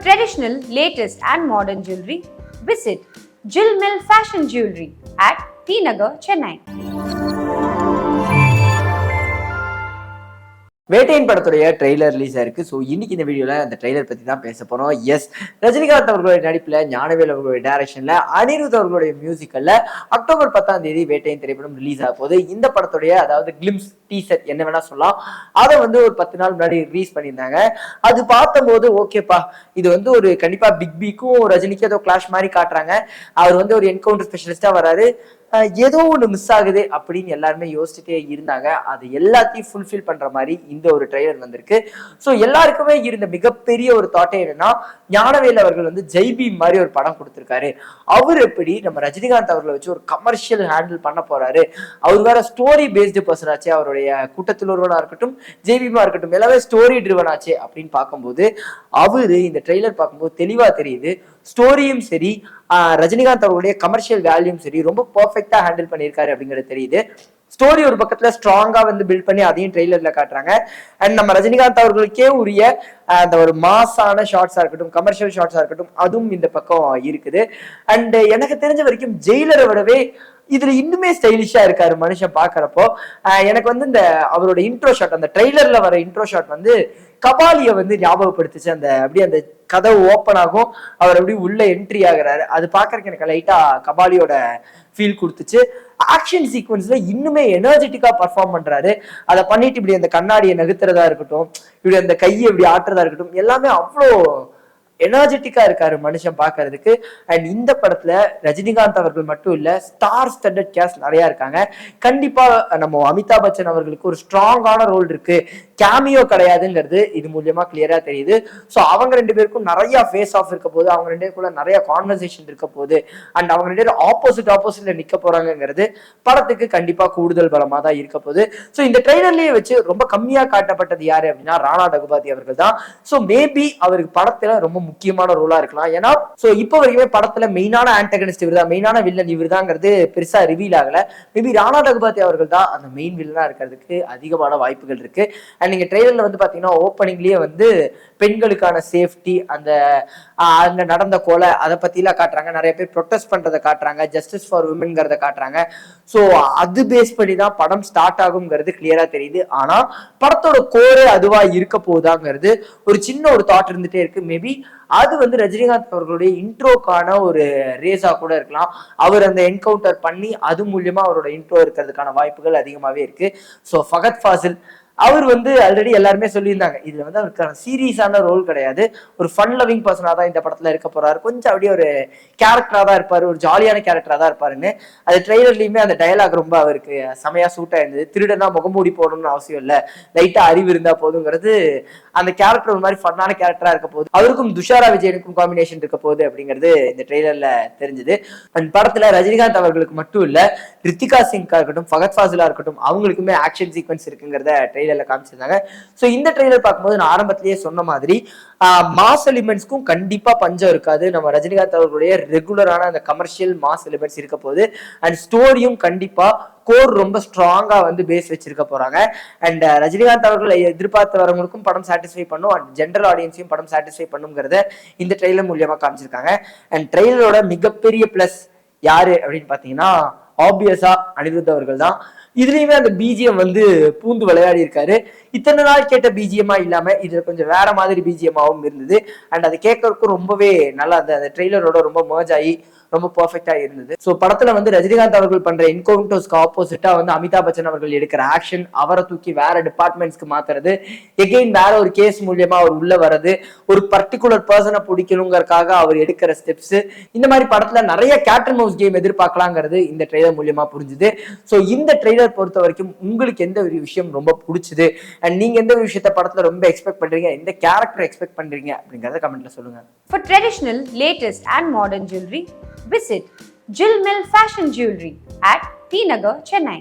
traditional, latest and modern jewelry, visit Jill Mill Fashion Jewelry at T Nagar, Chennai. வேட்டையின் படத்துடைய trailer release ஆயிருக்கு. So இன்னைக்கு இந்த வீடியோல அந்த ட்ரெய்லர் பத்தி தான் பேச போறோம். எஸ், ரஜினிகாந்த் அவர்களுடைய நடிப்புல, ஞானவேல் அவர்களுடைய டைரக்ஷன்ல, அனிருத் அவர்களுடைய மியூசிக்கல்ல அக்டோபர் 10ஆம் தேதி வேட்டையின் திரைப்படம் ரிலீஸ் ஆக போகுது. இந்த படத்துடைய அதாவது கிளிம்ஸ் டீசர் என்ன வேணா சொல்லலாம், அதை ஒரு 10 நாள் முன்னாடி ரிலீஸ் பண்ணியிருந்தாங்க. அது பார்த்தபோது ஓகேப்பா, இது ஒரு கண்டிப்பா பிக் பிக்கும் ரஜினிக்கும் ஏதோ கிளாஷ் மாதிரி காட்டுறாங்க. அவர் ஒரு என்கவுண்டர் ஸ்பெஷலிஸ்டா வராரு, ஏதோ ஒன்று மிஸ் ஆகுது அப்படின்னு எல்லாருமே யோசிச்சுட்டே இருந்தாங்க. அது எல்லாத்தையும் ஃபுல்ஃபில் பண்ற மாதிரி இந்த ஒரு ட்ரெய்லர் வந்திருக்கு. ஸோ எல்லாருக்குமே இருந்த மிகப்பெரிய ஒரு தாட்டே என்னன்னா, ஞானவேல் அவர்கள் ஜெய்பி மாதிரி ஒரு படம் கொடுத்துருக்காரு. அவர் எப்படி நம்ம ரஜினிகாந்த் அவர்களை வச்சு ஒரு கமர்ஷியல் ஹேண்டில் பண்ண போறாரு, அவர் வேற ஸ்டோரி பேஸ்டு பர்சன் ஆச்சு, அவருடைய கூட்டத்தில் ஒருவனா இருக்கட்டும், ஜெய்பிமா இருக்கட்டும், எல்லாமே ஸ்டோரி ட்ரிவன் ஆச்சு அப்படின்னு பார்க்கும்போது அவரு இந்த ட்ரெய்லர் பார்க்கும்போது தெளிவா தெரியுது. ஸ்டோரியும் சரி, ரஜினிகாந்த் அவர்களுடைய கமர்ஷியல் வேல்யூம் சரி, ரொம்ப பர்ஃபெக்டா ஹேண்டில் பண்ணியிருக்காரு அப்படிங்கிறது தெரியுது. ஸ்டோரி ஒரு பக்கத்துல ஸ்ட்ராங்கா பில்ட் பண்ணி அதையும் ட்ரெய்லர்ல காட்டுறாங்க. அண்ட் நம்ம ரஜினிகாந்த் அவர்களுக்கே உரிய அந்த ஒரு மாசான ஷார்ட்ஸா இருக்கட்டும், கமர்ஷியல் ஷார்ட்ஸா இருக்கட்டும், அதுவும் இந்த பக்கம் இருக்குது. அண்ட் எனக்கு தெரிஞ்ச வரைக்கும் ஜெயிலரை விடவே இதுல இன்னுமே ஸ்டைலிஷா இருக்காரு மனுஷன் பாக்குறப்போ. எனக்கு இந்த அவரோட இன்ட்ரோ ஷாட், அந்த ட்ரெய்லர்ல வர இன்ட்ரோ ஷாட் கபாலிய ஞாபகப்படுத்துச்சு. அப்படியே அந்த கதவு ஓப்பன் ஆகும், அவர் அப்படி உள்ள என்ட்ரி ஆகுறாரு. அது பாக்குறதுக்கு எனக்கு லைட்டா கபாலியோட ஃபீல் கொடுத்துச்சு. ஆக்ஷன் சீக்வன்ஸ்ல இன்னுமே எனர்ஜெட்டிக்கா பர்ஃபார்ம் பண்றாரு. அதை பண்ணிட்டு இப்படி அந்த கண்ணாடியை நகர்த்துறதா இருக்கட்டும், இப்படி அந்த கையை இப்படி ஆட்டுறதா இருக்கட்டும், எல்லாமே அவ்வளோ எனர்ஜெட்டிக்கா இருக்காரு மனுஷன் பாக்குறதுக்கு. அண்ட் இந்த படத்துல ரஜினிகாந்த் அவர்கள் மட்டும் இல்ல, ஸ்டார் ஸ்டண்டட் கேஸ்ட் நிறைய இருக்காங்க. கண்டிப்பா நம்ம அமிதாப் பச்சன் அவர்களுக்கு ஒரு ஸ்ட்ராங்கான ரோல் இருக்கு, கேமியோ கிடையாதுங்கிறது இது மூலியமா கிளியரா தெரியுது. ஸோ அவங்க 2 பேருக்கும் நிறைய ஃபேஸ் ஆஃப் இருக்க போது, அவங்க 2 பேருக்குள்ள நிறைய கான்வர்சேஷன் இருக்க போது, அண்ட் அவங்க 2 பேரும் ஆப்போசிட்ல நிக்க போறாங்கிறது படத்துக்கு கண்டிப்பா கூடுதல் பலமா தான் இருக்க போகுது. ஸோ இந்த ட்ரெய்லர்லயே வச்சு ரொம்ப கம்மியா காட்டப்பட்டது யாரு அப்படின்னா ராணா டகுபாதி அவர்கள் தான். ஸோ மேபி அவருக்கு படத்துல ரொம்ப முக்கியமான ரோலா இருக்கலாம். ஏன்னா இப்போ வரைக்குமே படத்துல மெயினான ஆன்டகனிஸ்ட் இவர் தான், மெயினான வில்லன் இவர் தாங்கிறது பெருசா ரிவீல் ஆகல. மேபி ராணா டகுபாதி அவர்கள் தான் அந்த மெயின் வில்லனா இருக்கிறதுக்கு அதிகமான வாய்ப்புகள் இருக்கு. அண்ட் நீங்க ட்ரெய்லர்ல பாத்தீங்கன்னா ஓப்பனிங்லயே பெண்களுக்கான சேஃப்டி, அந்த அங்க நடந்த கொலை அதை பத்தி எல்லாம் காட்டுறாங்க. நிறைய பேர் ப்ரொடெஸ்ட் பண்றதை காட்டுறாங்க, ஜஸ்டிஸ் ஃபார் விமென்ங்கிறத காட்டுறாங்க. ஸோ அது பேஸ் பண்ணி தான் படம் ஸ்டார்ட் ஆகுங்கிறது கிளியரா தெரியுது. ஆனா படத்தோட கோரே அதுவா இருக்க போதாங்கிறது ஒரு சின்ன ஒரு தாட் இருந்துட்டே இருக்கு. மேபி அது ரஜினிகாந்த் அவர்களுடைய இன்ட்ரோக்கான ஒரு ரேஸா கூட இருக்கலாம். அவர் அந்த என்கவுண்டர் பண்ணி அது மூலியமா அவரோட இன்ட்ரோ இருக்கிறதுக்கான வாய்ப்புகள் அதிகமாவே இருக்கு. ஸோ ஃபகத் ஃபாசில் அவர் ஆல்ரெடி எல்லாருமே சொல்லியிருந்தாங்க, இதுல அவருக்கான சீரியஸான ரோல் கிடையாது, ஒரு ஃபன் லவிங் பர்சனா தான் இந்த படத்துல இருக்க போறாரு, கொஞ்சம் அப்படியே ஒரு கேரக்டரா தான் இருப்பாரு, ஒரு ஜாலியான கேரக்டரா தான் இருப்பாருன்னு. அது ட்ரெய்லர்லயுமே அந்த டயலாக் ரொம்ப அவருக்கு செமையா சூட்டா இருந்தது. திருடனா முகமூடி போடணும்னு அவசியம் இல்லை, லைட்டா அறிவு இருந்தா போதுங்கிறது. அந்த கேரக்டர் ஒரு மாதிரி ஃபன்னான கேரக்டரா இருக்க போகுது. அவருக்கும் துஷாரா விஜயனுக்கும் காம்பினேஷன் இருக்க போகுது அப்படிங்கிறது இந்த ட்ரெய்லர்ல தெரிஞ்சது. அண்ட் படத்துல ரஜினிகாந்த் அவர்களுக்கு மட்டும் இல்ல, ரித்திகா சிங்கா இருக்கட்டும், ஃபகத் ஃபாசிலா இருக்கட்டும், அவங்களுக்குமே ஆக்ஷன் சீக்வன்ஸ் இருக்குங்கிறத ட்ரெய்லர்ல காமிச்சிருந்தாங்க. ஸோ இந்த ட்ரெய்லர் பார்க்கும்போது நான் ஆரம்பத்திலேயே சொன்ன மாதிரி மாஸ் எலிமெண்ட்ஸ்க்கும் கண்டிப்பா பஞ்சம் இருக்காது. நம்ம ரஜினிகாந்த் அவர்களுடைய ரெகுலரான அந்த கமர்ஷியல் மாஸ் எலிமெண்ட்ஸ் இருக்க போகுது. அண்ட் ஸ்டோரியும் கண்டிப்பா கோர் ரொம்ப ஸ்ட்ராங்கா பேஸ் வச்சிருக்க போறாங்க. அண்ட் ரஜினிகாந்த் அவர்களை எதிர்பார்த்து வரவங்களுக்கும் படம் சாட்டிஸ்ஃபை பண்ணும், அண்ட் ஜென்ரல் ஆடியன்ஸையும் படம் சாட்டிஸ்ஃபை பண்ணுங்கிறத இந்த ட்ரெய்லர் மூலியமா காமிச்சிருக்காங்க. அண்ட் ட்ரெய்லரோட மிகப்பெரிய பிளஸ் யாரு அப்படின்னு பாத்தீங்கன்னா ஆப்வியஸா அனிருத் அவர்கள் தான். இதுலயுமே அந்த பிஜிஎம் பூந்து விளையாடி இருக்காரு. இத்தனை நாள் கேட்ட பிஜிஎம்மா இல்லாம இதுல கொஞ்சம் வேற மாதிரி பிஜிஎம்மாவும் இருந்தது. அண்ட் அது கேட்கறதுக்கும் ரொம்பவே நல்லா அந்த ட்ரெய்லரோட ரொம்ப மர்ஜ் ஆகி ரொம்ப பர்ஃபெக்டா இருந்தது. ஸோ படத்துல ரஜினிகாந்த் அவர்கள் பண்ற என்கவுண்டர்ஸ்க்கு ஆப்போசிட்டா அமிதாப் பச்சன் அவர்கள் எடுக்கிற ஆக்ஷன், அவரை தூக்கி வேற டிபார்ட்மெண்ட்ஸ்க்கு மாத்துறது, எகெயின் வேற ஒரு கேஸ் மூலியமா அவர் உள்ள வர்றது, ஒரு பர்டிகுலர் பர்சனை பிடிக்கணுங்கிறதுக்காக அவர் எடுக்கிற ஸ்டெப்ஸ், இந்த மாதிரி படத்துல நிறைய கேட் அண்ட் மவுஸ் கேம் எதிர்பார்க்கலாங்கிறது இந்த ட்ரெய்லர் மூலியமா புரிஞ்சுது. ஸோ இந்த ட்ரெய்லர் பொறுத்த வரைக்கும் உங்களுக்கு எந்த ஒரு விஷயம் ரொம்ப பிடிச்சது, அண்ட் நீங்க எந்த ஒரு விஷயத்த படத்துல ரொம்ப எக்ஸ்பெக்ட் பண்றீங்க, எந்த கேரக்டர் எக்ஸ்பெக்ட் பண்றீங்க அப்படிங்கறத கமெண்ட்ல சொல்லுங்க. For traditional, latest and modern jewelry, visit Jill Mill Fashion Jewelry at T Nagar, Chennai.